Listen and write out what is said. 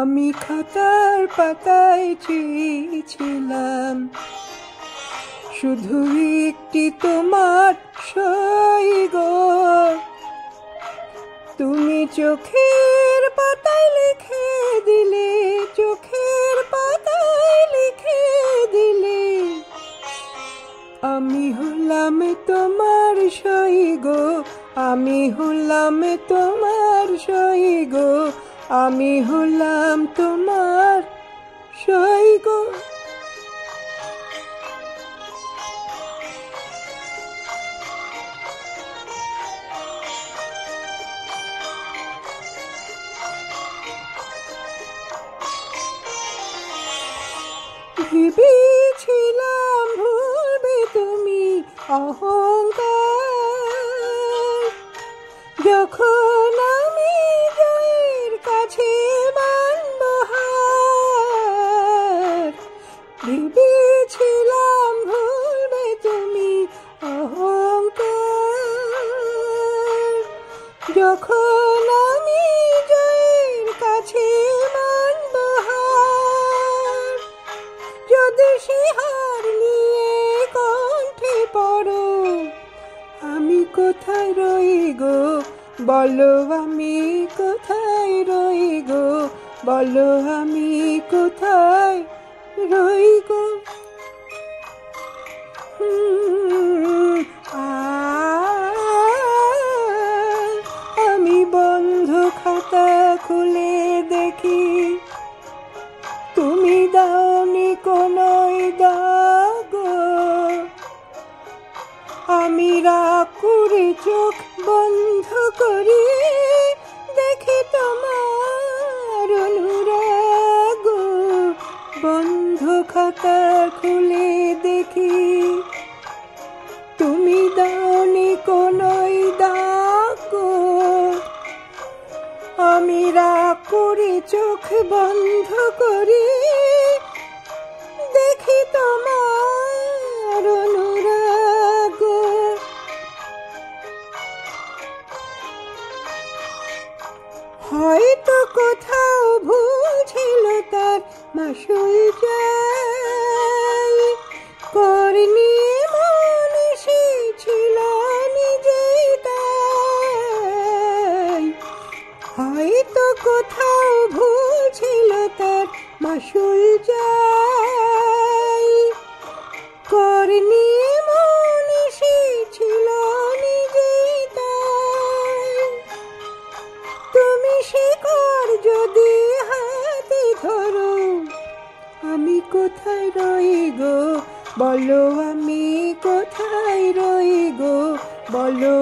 আমি খাতার পাতায় চেয়েছিলাম শুধু একটি তোমার সই গো। তুমি চোখের পাতায় লিখে দিলে, চোখের পাতায় লিখে দিলে, আমি হলাম তোমার সই গো, আমি হলাম তোমার সই গো, আমি হলাম তোমার সই গো। ভেবেছিলাম ভুলবে তুমি অহংকার, যখন আমি জয়ের কাছে মানব হার। ভেবেছিলাম ভুলবে তুমি অহংকার, যখন আমি জয়ের কাছে মানব হার। যদি সে হার নিয়ে কণ্ঠে পড়ো, আমি কোথায় রই গো বলো, আমি কোথায় রই গো বলো, আমি কোথায় রই গো। আমি বন্ধ খাতা খুলে দেখি, তুমি দাওনি কোনোই দাগ। আমি রাগ করে চোখ বন্ধ করি, দেখি তোমার অনুরাগ। বন্ধ খাতা খুলে দেখি, তুমি দাওনি কোনোই দাগ। আমি রাগ করে চোখ বন্ধ করি, দেখি তোমার অনুরাগ। হয়তো কোথাও ভুল ছিল তার মাসুল যাই, করনি মন এসেছিল নিজেই তাই। হয়তো কোথাও ভুল ছিল তার মাসুল যাই, করনি মন এসেছিল নিজেই তাই। তুমি শিকড় যদি হাতে ধরো, আমি কোথায় রই গো বলো, আমি কোথায় রই গো বলো।